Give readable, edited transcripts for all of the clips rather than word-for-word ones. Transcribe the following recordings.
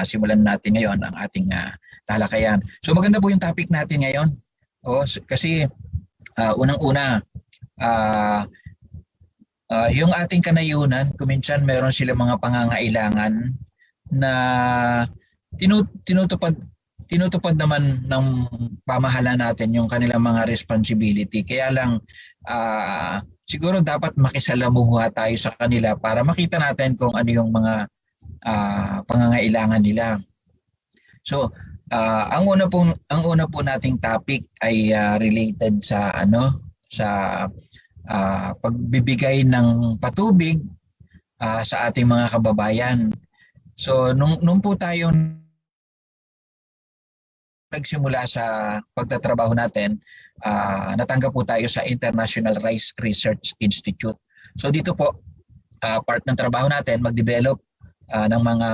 simulan natin ngayon ang ating talakayan. So maganda po yung topic natin ngayon. Kasi unang-una, yung ating kanayunan, kuminsan meron sila mga pangangailangan na tinutupad naman ng pamahalaan natin yung kanilang mga responsibility. Kaya lang siguro dapat makisalamuha tayo sa kanila para makita natin kung ano yung mga pangangailangan nila. So, ang una po nating topic ay related sa pagbibigay ng patubig sa ating mga kababayan. So, nung po tayo nagsimula sa pagtatrabaho natin, natanggap po tayo sa International Rice Research Institute. So dito po, part ng trabaho natin, mag-develop ng mga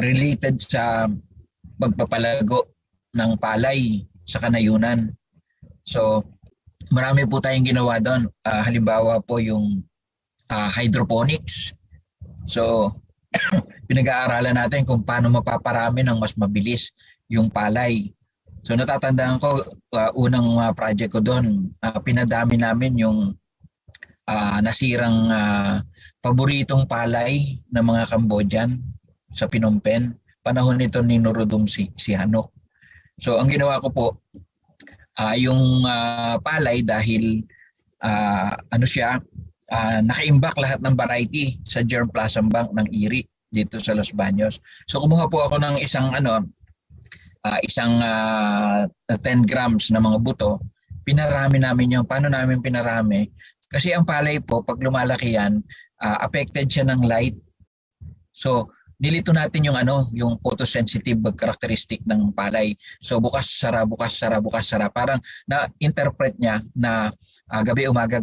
related sa pagpapalago ng palay sa kanayunan. So marami po tayong ginawa doon. Halimbawa po yung hydroponics. So pinag-aaralan natin kung paano mapaparami ng mas mabilis yung palay. So natatandaan ko, unang project ko doon, pinadami namin yung nasirang paboritong palay ng mga Cambodian sa Phnom Penh. Panahon nito ni Norodom Sihanouk. So ang ginawa ko po, yung palay dahil nakaimbak lahat ng variety sa germplasm bank ng IRRI dito sa Los Baños. So kumuha po ako ng isang 10 grams na mga buto. Pinarami namin yung paano namin pinarami. Kasi ang palay po, pag lumalaki yan, affected siya ng light. So nilito natin yung photosensitive characteristic ng palay. So bukas sara. Parang na-interpret niya na gabi umaga.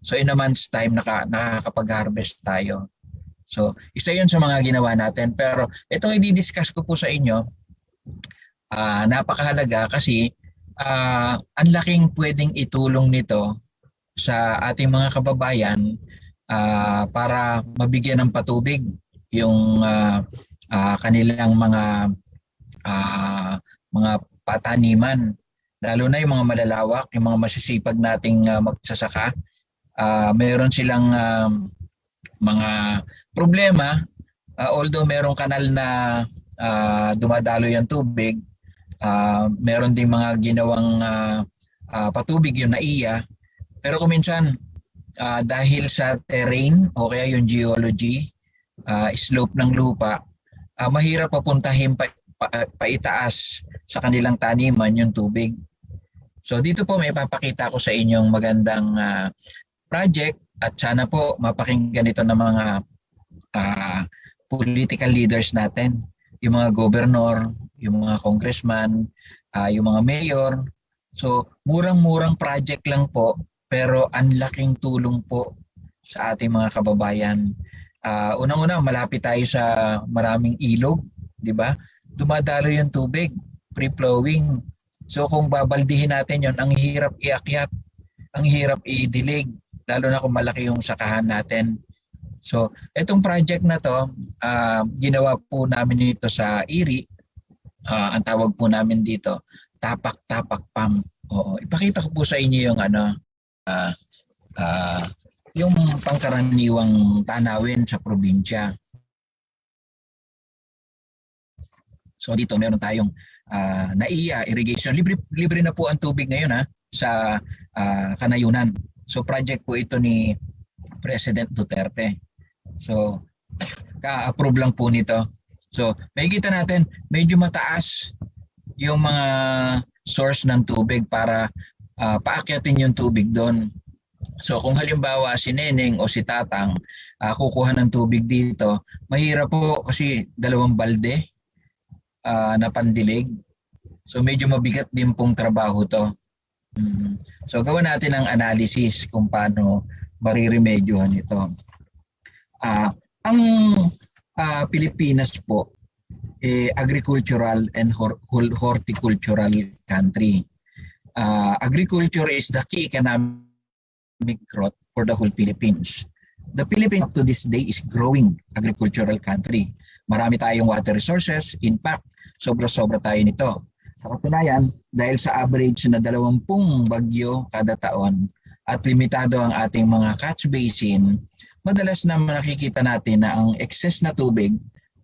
So in a month's time nakakapag-harvest tayo. So isa yun sa mga ginawa natin. Pero itong i-discuss ko po sa inyo, napakahalaga kasi ang laking pwedeng itulong nito sa ating mga kababayan para mabigyan ng patubig yung kanilang mga pataniman, lalo na yung mga malalawak, yung mga masisipag nating magsasaka. Meron silang mga problema, although merong kanal na dumadalo yung tubig, meron ding mga ginawang patubig yung NAIA, pero kuminsan dahil sa terrain o kaya yung geology, slope ng lupa, mahirap papuntahin paitaas sa kanilang taniman yung tubig. So dito po may papakita ko sa inyong magandang project at sana po mapakinggan ito ng mga political leaders natin, yung mga gobernador, yung mga congressman, yung mga mayor. So murang-murang project lang po pero ang laking tulong po sa ating mga kababayan. Unang-una, malapit tayo sa maraming ilog, di ba? Dumadalo yung tubig, free-flowing. So kung babaldihin natin yon, ang hirap iakyat, ang hirap idilig, lalo na kung malaki yung sakahan natin. So itong project na to, ginawa po namin dito sa IRRI. Ang tawag po namin dito, tapak-tapak pump. Oo, ipakita ko po sa inyo yung yung pangkaraniwang tanawin sa probinsya. So dito meron tayong NAIA irrigation. Libre na po ang tubig ngayon sa kanayunan. So project po ito ni President Duterte. So ka-approve lang po nito. So makikita natin medyo mataas yung mga source ng tubig para paakyatin yung tubig doon. So kung halimbawa si Neneng o si Tatang kukuha ng tubig dito, mahirap po kasi 2 balde na pandilig. So medyo mabigat din pong trabaho to. So gawa natin ang analysis kung paano mariremedyohan ito. Ang Pilipinas po agricultural and horticultural country. Agriculture is the key economic growth for the whole Philippines. The Philippines up to this day is growing agricultural country. Marami tayong water resources. In fact, sobra-sobra tayo nito. Sa katunayan, dahil sa average na 20 bagyo kada taon at limitado ang ating mga catch basin, madalas na nakikita natin na ang excess na tubig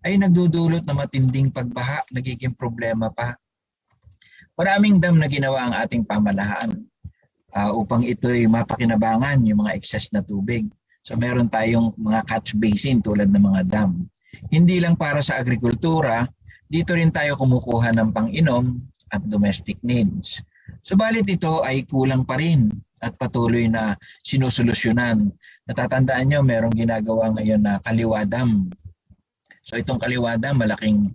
ay nagdudulot na matinding pagbaha, nagiging problema pa. Maraming dam na ginawa ang ating pamahalaan upang ito'y mapakinabangan yung mga excess na tubig. So meron tayong mga catch basin tulad ng mga dam. Hindi lang para sa agrikultura, dito rin tayo kumukuha ng pang-inom at domestic needs. Subalit ito ay kulang pa rin at patuloy na sinusolusyonan. Natatandaan nyo, merong ginagawa ngayon na Kaliwa Dam. So itong Kaliwa Dam, malaking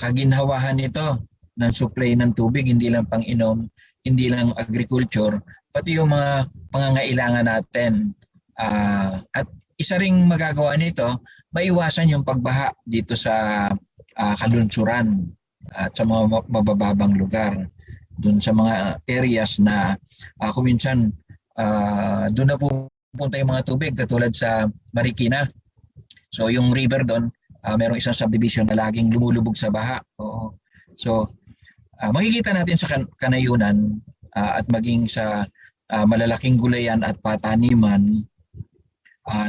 kaginhawahan nito ng supply ng tubig, hindi lang pang-inom, hindi lang agriculture, pati yung mga pangangailangan natin. At isa ring magagawa nito, maiwasan yung pagbaha dito sa kalunsuran at sa mga mabababang lugar. Doon sa mga areas na kung minsan doon na pupunta yung mga tubig katulad sa Marikina. So yung river doon, merong isang subdivision na laging lumulubog sa baha. Oo. So makikita natin sa kanayunan at maging sa malalaking gulayan at pataniman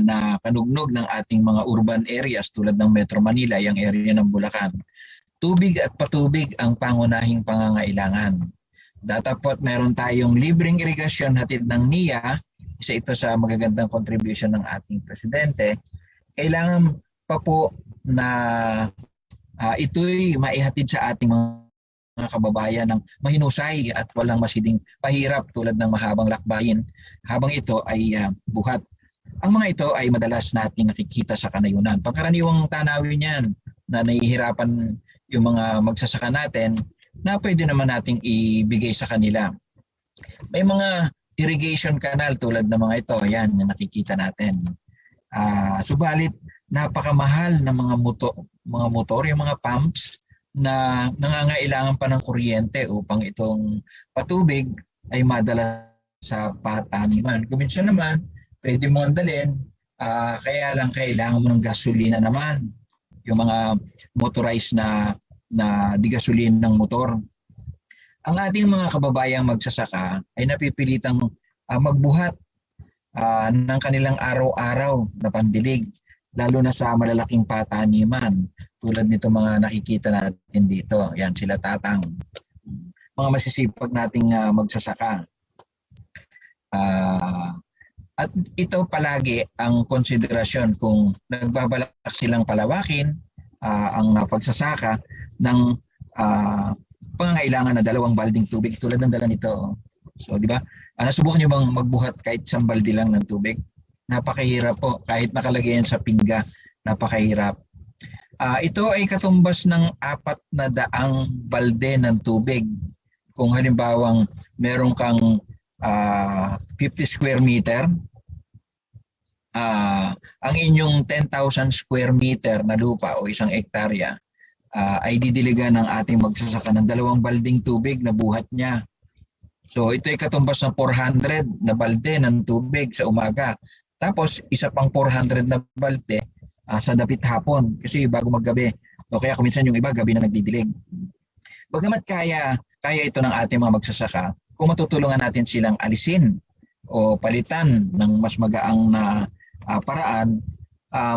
na kanugnog ng ating mga urban areas tulad ng Metro Manila, yung area ng Bulacan. Tubig at patubig ang pangunahing pangangailangan. Datapot meron tayong libreng irigasyon hatid ng NIA, isa ito sa magagandang contribution ng ating presidente. Kailangan pa po na ito'y maihatid sa ating mga kababayan ng mahinusay at walang masiding pahirap tulad ng mahabang lakbayin habang ito ay buhat. Ang mga ito ay madalas nating nakikita sa kanayunan. Pangkaraniwang tanawin yan na nahihirapan yung mga magsasaka natin na pwede naman nating ibigay sa kanila. May mga irrigation canal tulad ng mga ito, yan na nakikita natin. Subalit napakamahal ng mga motor, yung mga pumps na nangangailangan pa ng kuryente upang itong patubig ay madala sa pataniman. Kung minsan naman, pwede mo andalin, kaya lang kailangan mo ng gasolina naman. Yung mga motorized na digasolin ng motor. Ang ating mga kababayang magsasaka ay napipilitang magbuhat ng kanilang araw-araw na pandilig, lalo na sa malalaking pataniman tulad nito mga nakikita natin dito. Yan sila tatang. Mga masisipag nating magsasaka. At ito palagi ang konsiderasyon kung nagbabalak silang palawakin ang pagsasaka ng pangangailangan na 2 balding tubig tulad ng dala nito. So, di ba? Nasubukan niyo bang magbuhat kahit 1 balde lang ng tubig? Napakahirap po. Kahit nakalagay yan sa pingga, napakahirap. Ito ay katumbas ng 400 balde ng tubig. Kung halimbawang meron kang 50 square meter, ang inyong 10,000 square meter na lupa o 1 hektarya ay didiligan ng ating magsasaka ng 2 balding tubig na buhat niya. So ito ay katumbas ng 400 na balde ng tubig sa umaga. Tapos isa pang 400 na balde sa dapit hapon kasi bago maggabi. O kaya kuminsan yung iba gabi na nagdidilig. Bagamat kaya ito ng ating mga magsasaka, kung matutulungan natin silang alisin o palitan ng mas magaang na paraan,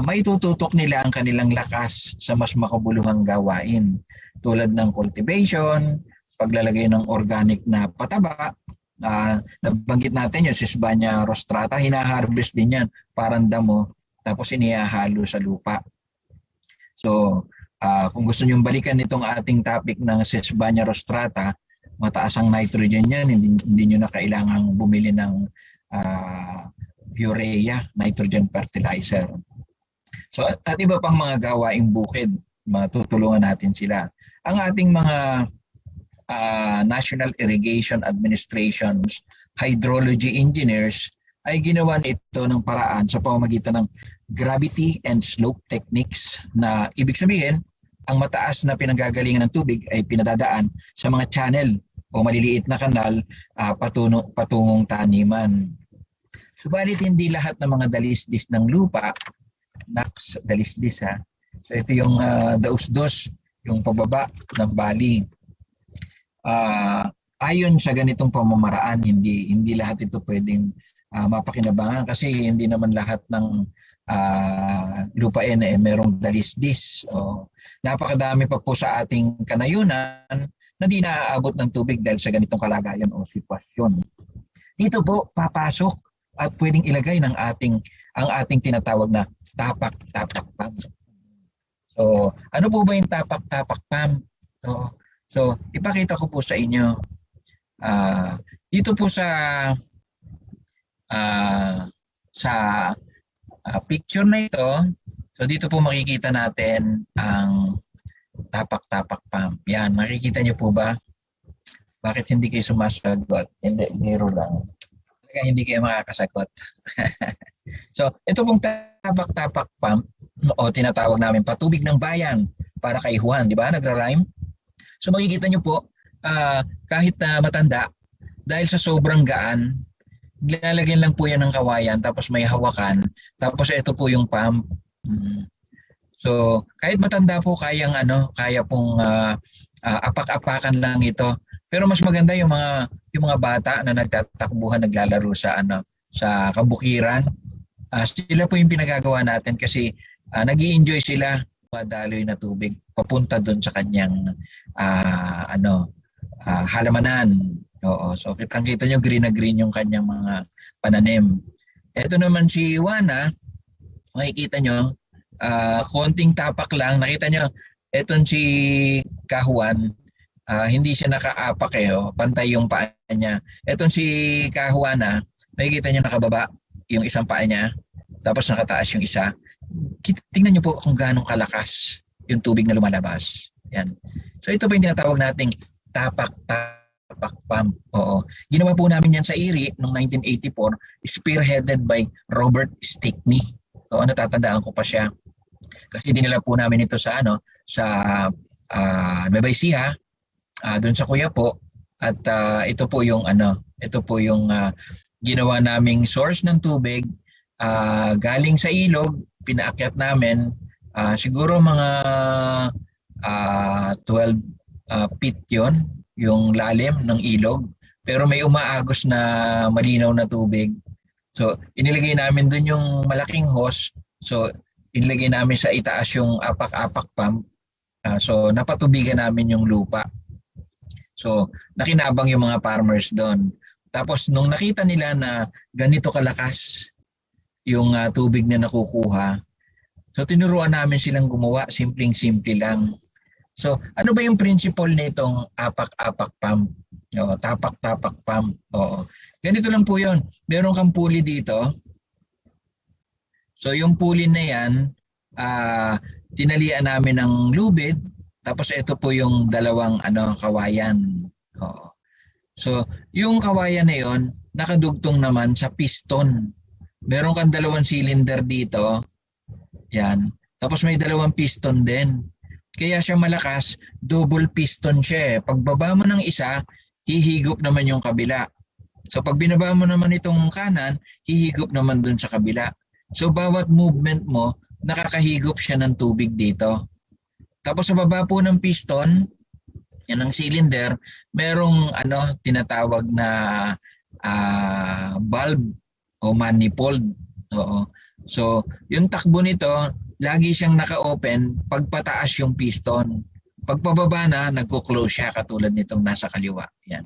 maitututok nila ang kanilang lakas sa mas makabuluhang gawain tulad ng cultivation, paglalagay ng organic na pataba. Nabanggit natin yung Sesbania rostrata, hinaharvest din yan parang damo tapos inihahalo sa lupa. So kung gusto nyo balikan itong ating topic ng Sesbania rostrata, mataas ang nitrogen yan, hindi nyo na kailangang bumili ng urea, nitrogen fertilizer. So at iba pang mga gawaing bukid, matutulungan natin sila. Ang ating mga National Irrigation Administration's hydrology engineers ay ginawan ito ng paraan sa pamamagitan ng gravity and slope techniques na ibig sabihin, ang mataas na pinanggagalingan ng tubig ay pinadadaan sa mga channel o maliliit na kanal patungong taniman. Subalit hindi lahat ng mga dalisdis ng lupa, dalisdis ha. So ito yung daus-dos, yung pababa ng bali. Ayon sa ganitong pamamaraan, hindi lahat ito pwedeng mapakinabangan kasi hindi naman lahat ng lupain merong dalisdis. Napakadami pa po sa ating kanayunan na di naaabot ng tubig dahil sa ganitong kalagayan o sitwasyon. Dito po papasok at pwedeng ilagay ang ating tinatawag na tapak-tapak pump. So, ano po ba yung tapak-tapak pump? So, ipakita ko po sa inyo. Dito po sa picture na ito, so dito po makikita natin ang tapak-tapak pump. Yan, makikita niyo po ba? Bakit hindi kayo sumasagot? Hindi, biro lang. Talaga hindi kayo makakasagot. So, ito pong tapak-tapak pump o tinatawag namin patubig ng bayan para kay Juan, di ba? Nagra-rhyme. So, makikita niyo po, kahit matanda, dahil sa sobrang gaan, nilalagyan lang po yan ng kawayan tapos may hawakan. Tapos ito po yung pump. So, kahit matanda po kaya pong apak-apakan lang ito. Pero mas maganda yung mga bata na nagtatakbuhan, naglalaro sa kabukiran. Sila po yung pinagagawa natin kasi nag-i-enjoy sila madaloy na tubig papunta doon sa kanyang halamanan. Oo, so kitang-kita nyo green na green yung kanyang mga pananim. Ito naman si Juana, makikita nyo, konting tapak lang. Nakita nyo, etong si Kahuan, hindi siya nakaapak pantay yung paa niya. Etong si Kahuana, makikita nyo nakababa yung isang paa niya, tapos nakataas yung isa. Tingnan nyo po kung gaano kalakas yung tubig na lumalabas. Yan. So ito po yung tinatawag nating tapak-tapak pump. Oo. Ginawa po namin yan sa Erie noong 1984, spearheaded by Robert Stickney. Oo, natatandaan ko pa siya. Kasi dinala po namin ito sa Nueva Ecija, doon sa Quiapo, at ito po yung ginawa naming source ng tubig galing sa ilog, pinaakyat namin siguro mga 12 feet yon yung lalim ng ilog, pero may umaagos na malinaw na tubig. So inilagay namin doon yung malaking hose. So inilagay namin sa itaas yung apak-apak pump. So napatubigan namin yung lupa. So nakinabang yung mga farmers doon. Tapos nung nakita nila na ganito kalakas yung tubig na nakukuha, so tinuruan namin silang gumawa, simpleng-simple lang. So ano ba yung principle nitong apak-apak pump? Tapak-tapak pump. Oo. Ganito lang po yun. Meron kang pulley dito. So yung pulley na yan, tinalian namin ng lubid. Tapos ito po yung dalawang kawayan. Oo. So yung kawayan na yon nakadugtong naman sa piston. Meron kang dalawang cylinder dito. Yan. Tapos may dalawang piston din. Kaya siya malakas, double piston siya. Pagbaba mo ng isa, hihigop naman yung kabila. So pag binaba mo naman itong kanan, hihigop naman dun sa kabila. So bawat movement mo, nakakahigop siya ng tubig dito. Tapos sa baba po ng piston, yan ang cylinder, merong tinatawag na valve o manifold. Oo. So yung takbo nito, lagi siyang naka-open pag pataas yung piston. Pag pababa na, nagko-close siya katulad nitong nasa kaliwa. Yan.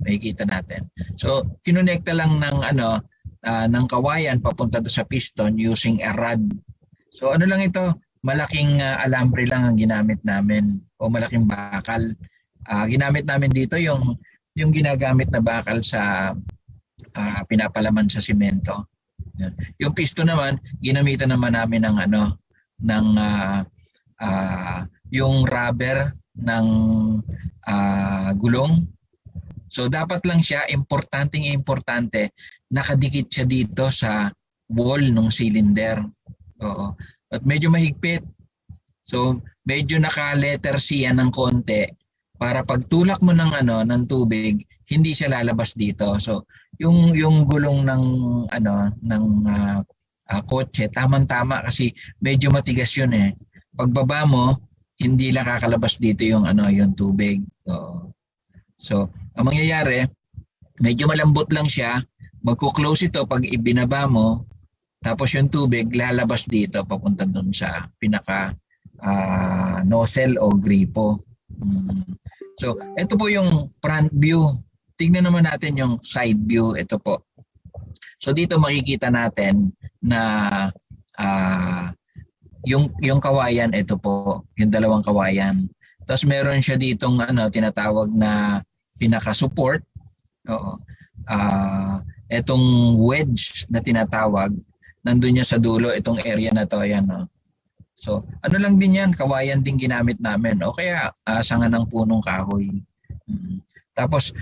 Makikita natin. So kinonekta lang ng kawayan papunta do sa piston using a rod. So ano lang ito, malaking alambre lang ang ginamit namin o malaking bakal. Ginamit namin dito yung ginagamit na bakal sa pinapalaman sa simento. Yung piston naman, ginamitan naman namin ng yung rubber ng gulong. So dapat lang siya, importante, nakadikit siya dito sa wall ng cylinder. Oo. At medyo mahigpit. So medyo naka-letter C yan ng konti para pagtulak mo ng ng tubig, hindi siya lalabas dito. So, yung gulong ng kotse, tamang-tama kasi medyo matigas yun eh. Pagbaba mo, hindi lang kakalabas dito yung tubig. So, ang mangyayari, medyo malambot lang siya, magko-close ito pag ibinaba mo, tapos yung tubig lalabas dito papunta doon sa pinaka nozzle o gripo. So, ito po yung front view. Tingnan naman natin yung side view. Ito po. So, dito makikita natin na yung kawayan, ito po, yung dalawang kawayan. Tapos meron siya ditong tinatawag na pinaka-support. Oo. Etong wedge na tinatawag, nandun niya sa dulo, itong area na to, ayan. No? So, lang din yan, kawayan din ginamit namin. O kaya, sanga ng punong kahoy. Tapos,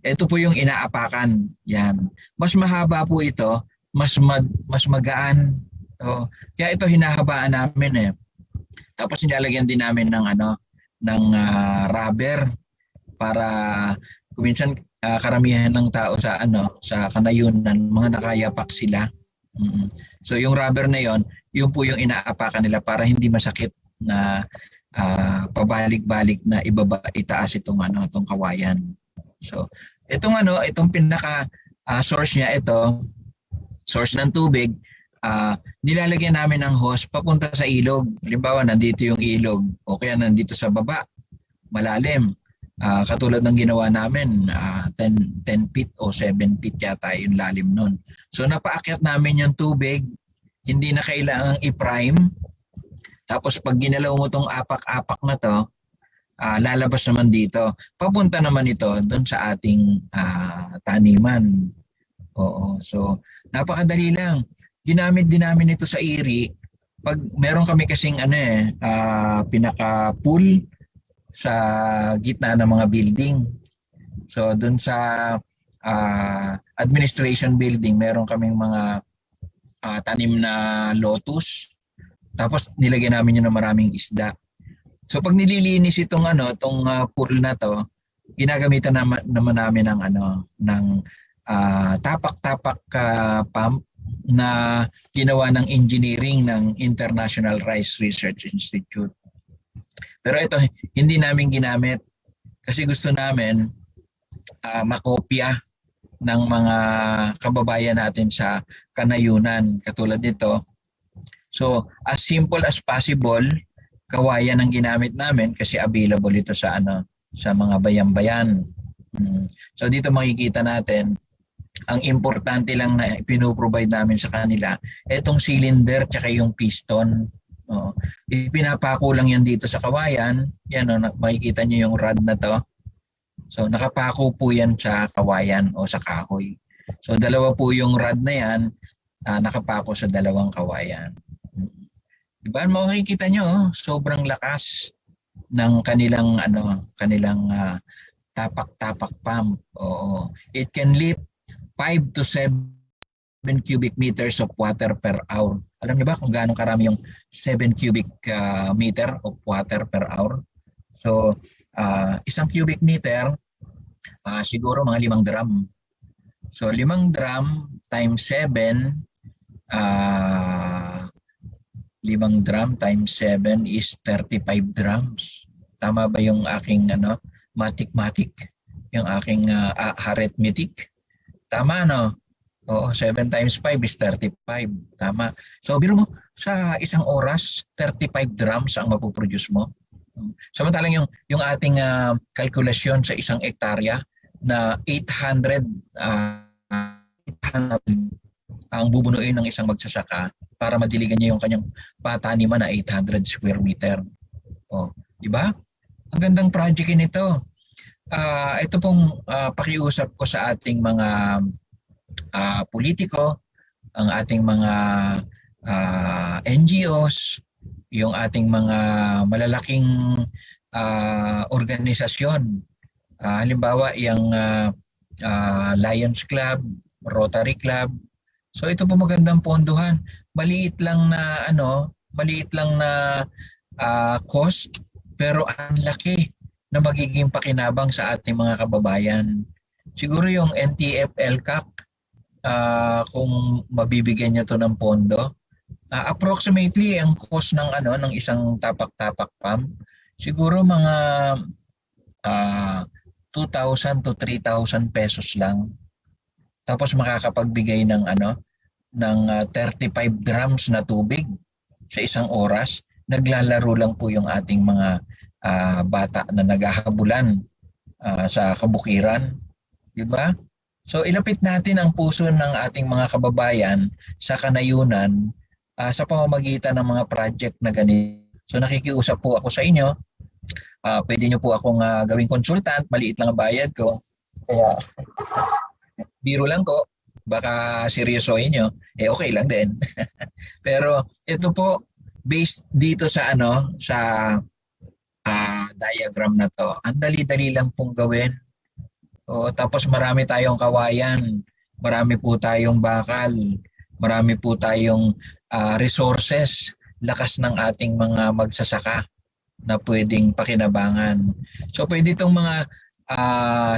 ito po yung inaapakan. Yan. Mas mahaba po ito, mas magaan. Kaya ito hinahabaan namin eh. Tapos nilalagyan din namin ng rubber para kuminsan karamihan ng tao sa sa kanayunan, mga nakayapak sila. So yung rubber na yon, yun po yung inaapakan nila para hindi masakit na pabalik-balik na itaas itong kawayan. So itong pinaka source niya, ito source ng tubig, nilalagyan namin ng hose papunta sa ilog. Halimbawa nandito yung ilog o kaya nandito sa baba, malalim. Katulad ng ginawa namin, 10 feet o 7 feet yata yung lalim nun. So napaakyat namin yung tubig, hindi na kailangang i-prime. Tapos pag ginalaw mo tong apak-apak na to, lalabas naman dito. Papunta naman ito doon sa ating taniman. Oo. So napakadali lang. Ginamit din namin ito sa iri. Pag meron kami kasing pinaka-pool sa gitna ng mga building. So doon sa administration building, meron kaming mga tanim na lotus. Tapos nilagyan namin yun ng maraming isda. So pag nililinis itong pool na to, ginagamitan naman namin ng tapak-tapak pump na ginawa ng engineering ng International Rice Research Institute. Pero ito, hindi namin ginamit kasi gusto namin makopya ng mga kababayan natin sa kanayunan katulad nito. So, as simple as possible, kawayan ang ginamit namin kasi available ito sa sa mga bayan-bayan. So dito makikita natin, ang importante lang na pinoprovide namin sa kanila, itong cylinder tsaka yung piston. Ipinapako lang yan dito sa kawayan. Yan makikita nyo yung rod na to. So nakapako po yan sa kawayan o sa kahoy. So dalawa po yung rod na yan, nakapako sa dalawang kawayan. Diba makikita nyo, sobrang lakas ng kanilang tapak-tapak pump. It can lift 5 to 7 cubic meters of water per hour. Alam niyo ba kung gaano karami yung 7 cubic meter of water per hour? So, isang cubic meter, siguro mga 5 drum. So, 5 drum times 7, 5 drum times 7 is 35 drums. Tama ba yung aking mathematic? Yung aking arithmetic? Tama, no? Oo, 7 times 5 is 35. Tama. So, biro mo, sa isang oras, 35 drums ang mapuproduce mo. Samantalang yung ating kalkulasyon sa isang hektarya na 800 ang bubunuin ng isang magsasaka para madiligan niya yung kanyang pataniman na 800 square meter. Di ba? Ang gandang project nito. Ito pong pakiusap ko sa ating mga politiko, ang ating mga NGOs, yung ating mga malalaking organisasyon. Halimbawa, yung Lions Club, Rotary Club. So ito po magandang ponduhan. Maliit lang na cost, pero ang laki na magiging pakinabang sa ating mga kababayan. Siguro yung NTF-LCAC, kung mabibigyan niya to ng pondo, approximately ang cost ng isang tapak-tapak pump siguro mga 2,000 to 3,000 pesos lang. Tapos makakapagbigay ng 35 grams na tubig sa isang oras. Naglalaro lang po yung ating mga bata na naghahabulan sa kabukiran, di ba? So ilapit natin ang puso ng ating mga kababayan sa kanayunan sa pamamagitan ng mga project na ganito. So nakikiusap po ako sa inyo. Pwede nyo po akong gawing consultant, maliit lang ang bayad ko. Kaya biro lang ko, baka seryosohin nyo, okay lang din. Pero ito po, based dito sa diagram na to, ang dali-dali lang pong gawin. Tapos marami tayong kawayan, marami po tayong bakal, marami po tayong resources, lakas ng ating mga magsasaka na pwedeng pakinabangan. So pwede itong mga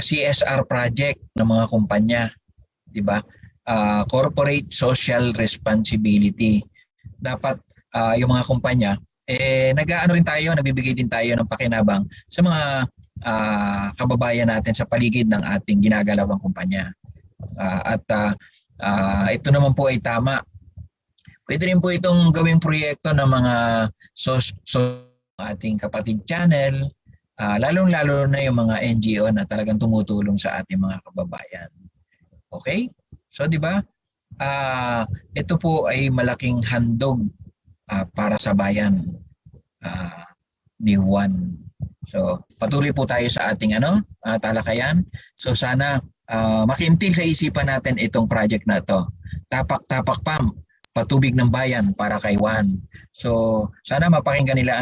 CSR project ng mga kumpanya, di ba? Corporate Social Responsibility. Dapat yung mga kumpanya, nagbibigay din tayo ng pakinabang sa mga kababayan natin sa paligid ng ating ginagalawang kumpanya. Ito naman po ay tama. Pwede rin po itong gawing proyekto ng mga ating kapatid channel, lalong-lalo na yung mga NGO na talagang tumutulong sa ating mga kababayan. Okay? So, di ba? Ito po ay malaking handog para sa bayan ni Juan. So, patuloy po tayo sa ating talakayan. So, sana makintil sa isipan natin itong project na to. Tapak-tapak pump, patubig ng bayan para kay Juan. So, sana mapakinggan nila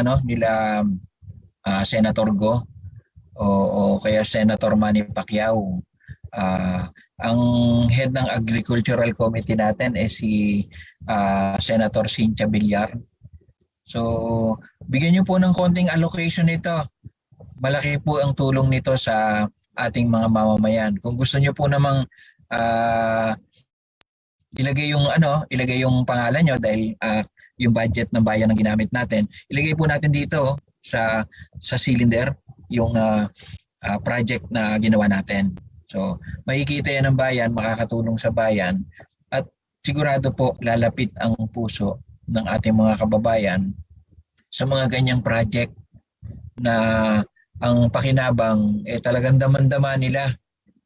Senator Go o kaya Senator Manny Pacquiao. Ang head ng Agricultural Committee natin si Senator Cynthia Villar. So, bigyan niyo po ng konting allocation nito. Malaki po ang tulong nito sa ating mga mamamayan. Kung gusto niyo po namang ilagay yung pangalan niyo dahil yung budget ng bayan ang ginamit natin, ilagay po natin dito sa cylinder yung project na ginawa natin. So, makikita yan ng bayan, makakatulong sa bayan at sigurado po lalapit ang puso ng ating mga kababayan sa mga ganyang project na ang pakinabang talagang damang-dama nila,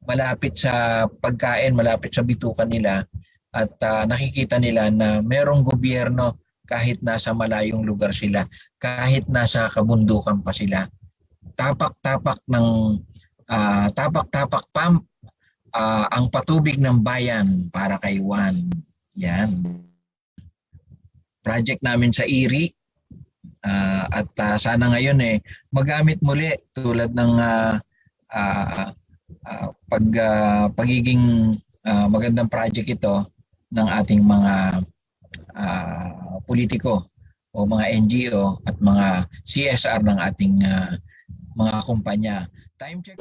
malapit sa pagkain, malapit sa bitukan nila at nakikita nila na merong gobyerno kahit nasa malayong lugar sila, kahit nasa kabundukan pa sila. Tapak-tapak pump, ang patubig ng bayan para kay Juan. Yan. Project namin sa Iri at sana ngayon magamit muli tulad ng pagiging magandang project ito ng ating mga politiko o mga NGO at mga CSR ng ating mga kumpanya. Time check.